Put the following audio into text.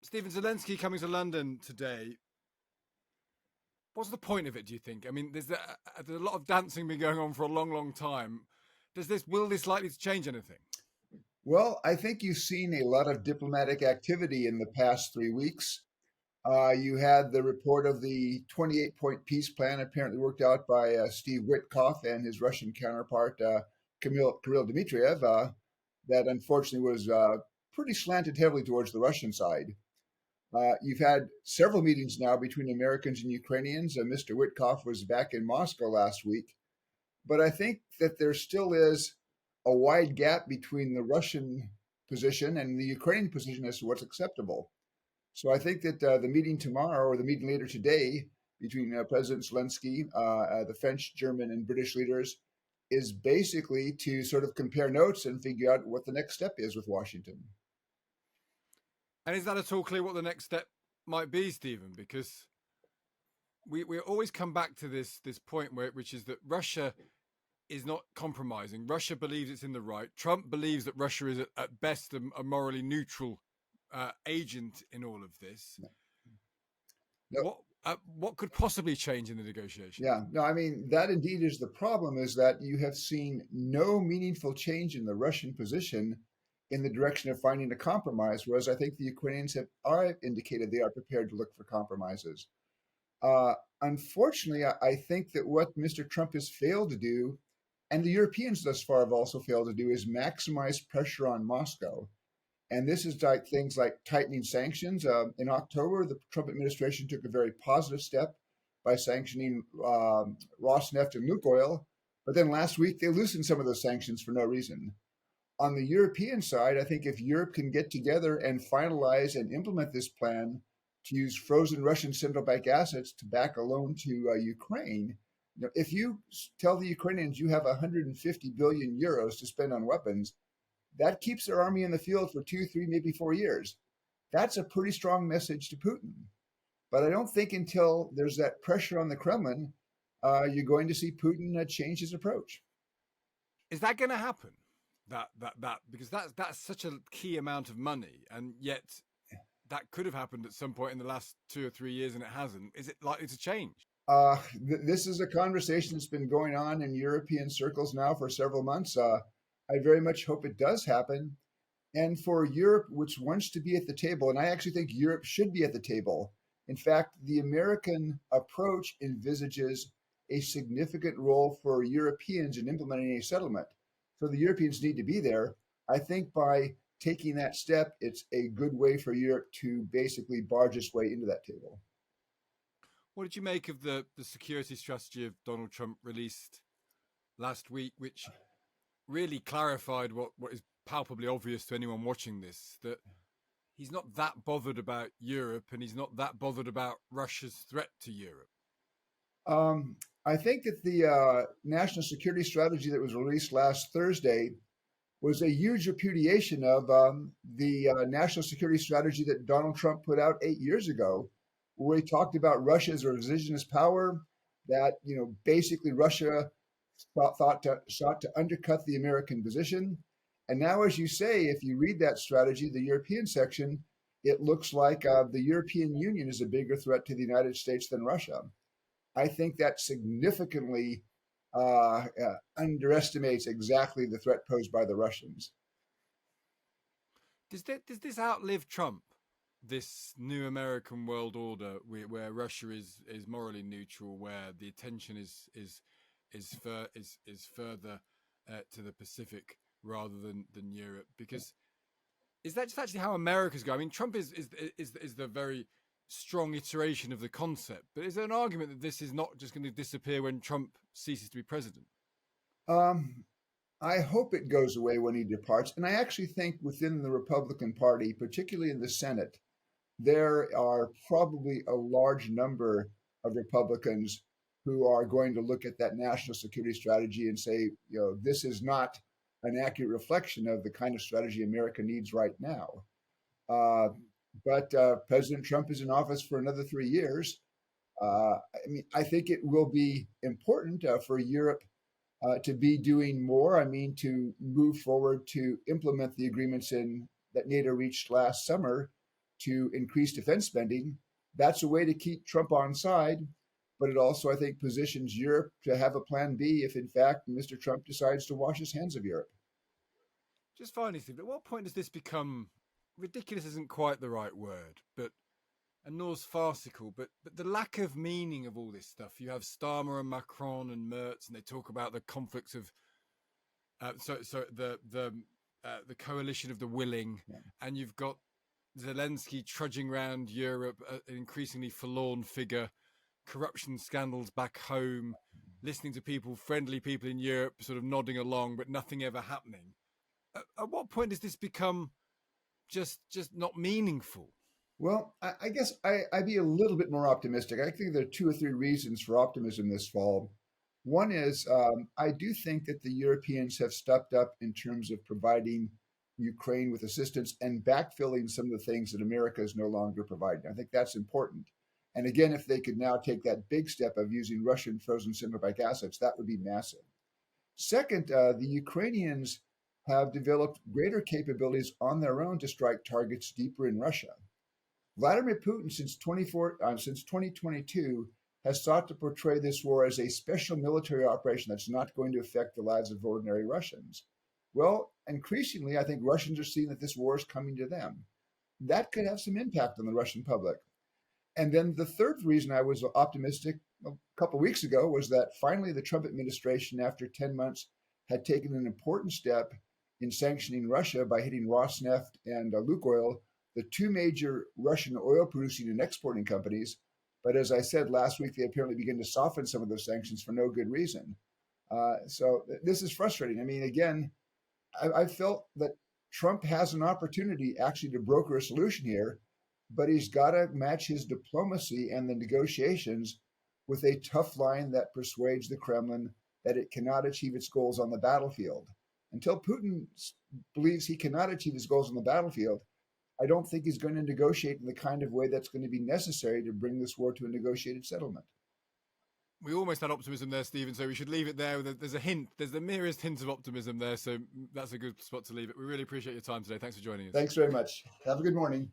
Stephen, Zelensky coming to London today. What's the point of it, do you think? I mean, there's a lot of dancing been going on for a long, long time. Will this likely to change anything? Well, I think you've seen a lot of diplomatic activity in the past 3 weeks. You had the report of the 28-point peace plan apparently worked out by Steve Witkoff and his Russian counterpart, Kirill Dmitriev, that unfortunately was pretty slanted heavily towards the Russian side. You've had several meetings now between Americans and Ukrainians. Mr. Witkoff was back in Moscow last week. But I think that there still is a wide gap between the Russian position and the Ukrainian position as to what's acceptable. So I think that the meeting tomorrow or the meeting later today between President Zelensky, the French, German, and British leaders is basically to sort of compare notes and figure out what the next step is with Washington. And is that at all clear what the next step might be, Stephen? Because we always come back to this point which is that Russia is not compromising. Russia believes it's in the right. Trump believes that Russia is at best a morally neutral agent in all of this. No. What could possibly change in the negotiation? Yeah, no, I mean, that indeed is the problem, is that you have seen no meaningful change in the Russian position in the direction of finding a compromise, whereas I think the Ukrainians are indicated they are prepared to look for compromises. Unfortunately, I think that what Mr. Trump has failed to do, and the Europeans thus far have also failed to do, is maximize pressure on Moscow. And this is like things like tightening sanctions. In October, the Trump administration took a very positive step by sanctioning Rosneft and Lukoil. But then last week, they loosened some of those sanctions for no reason. On the European side, I think if Europe can get together and finalize and implement this plan to use frozen Russian central bank assets to back a loan to Ukraine, if you tell the Ukrainians you have 150 billion euros to spend on weapons, that keeps their army in the field for 2, 3, maybe 4 years. That's a pretty strong message to Putin. But I don't think until there's that pressure on the Kremlin, you're going to see Putin change his approach. Is that going to happen? That because that's such a key amount of money, and yet that could have happened at some point in the last 2 or 3 years, and it hasn't. Is it likely to change? This is a conversation that's been going on in European circles now for several months. I very much hope it does happen. And for Europe, which wants to be at the table, and I actually think Europe should be at the table. In fact, the American approach envisages a significant role for Europeans in implementing a settlement. So the Europeans need to be there. I think by taking that step, it's a good way for Europe to basically barge its way into that table. What did you make of the security strategy of Donald Trump released last week, which really clarified what is palpably obvious to anyone watching this, that he's not that bothered about Europe and he's not that bothered about Russia's threat to Europe? I think that the national security strategy that was released last Thursday was a huge repudiation of the national security strategy that Donald Trump put out 8 years ago, where he talked about Russia as a revisionist power, that basically Russia sought to undercut the American position. And now, as you say, if you read that strategy, the European section, it looks like the European Union is a bigger threat to the United States than Russia. I think that significantly underestimates exactly the threat posed by the Russians. Does this outlive Trump, this new American world order where Russia is morally neutral, where the attention is further to the Pacific rather than Europe? Because is that just actually how America's going? I mean, Trump is the very strong iteration of the concept, but is there an argument that this is not just going to disappear when Trump ceases to be president? I hope it goes away when he departs. And I actually think within the Republican Party, particularly in the Senate, there are probably a large number of Republicans who are going to look at that national security strategy and say, this is not an accurate reflection of the kind of strategy America needs right now. But President Trump is in office for another 3 years. I think it will be important for Europe to be doing more. To move forward to implement the agreements that NATO reached last summer to increase defense spending. That's a way to keep Trump on side, but it also, I think, positions Europe to have a plan B if, in fact, Mr. Trump decides to wash his hands of Europe. Just finally, Steve, at what point does this become ridiculous? Isn't quite the right word, but and nor's farcical. But the lack of meaning of all this stuff. You have Starmer and Macron and Merz, and they talk about the conflicts of the coalition of the willing, Yeah. and you've got Zelensky trudging around Europe, an increasingly forlorn figure, corruption scandals back home, listening to people, friendly people in Europe, sort of nodding along, but nothing ever happening. At what point does this become just not meaningful? Well, I guess I'd be a little bit more optimistic. I think there are 2 or 3 reasons for optimism this fall. One is I do think that the Europeans have stepped up in terms of providing Ukraine with assistance and backfilling some of the things that America is no longer providing. I think that's important. And again, if they could now take that big step of using Russian frozen synthetic assets, that would be massive. Second, the Ukrainians have developed greater capabilities on their own to strike targets deeper in Russia. Vladimir Putin, since 2022, has sought to portray this war as a special military operation that's not going to affect the lives of ordinary Russians. Well, increasingly, I think Russians are seeing that this war is coming to them. That could have some impact on the Russian public. And then the third reason I was optimistic a couple of weeks ago was that finally the Trump administration, after 10 months, had taken an important step in sanctioning Russia by hitting Rosneft and Lukoil, the 2 major Russian oil producing and exporting companies. But as I said last week, they apparently began to soften some of those sanctions for no good reason. So this is frustrating. I mean, again, I felt that Trump has an opportunity actually to broker a solution here, but he's got to match his diplomacy and the negotiations with a tough line that persuades the Kremlin that it cannot achieve its goals on the battlefield. Until Putin believes he cannot achieve his goals on the battlefield, I don't think he's going to negotiate in the kind of way that's going to be necessary to bring this war to a negotiated settlement. We almost had optimism there, Stephen, so we should leave it there. There's a hint, there's the merest hint of optimism there, so that's a good spot to leave it. We really appreciate your time today. Thanks for joining us. Thanks very much. Have a good morning.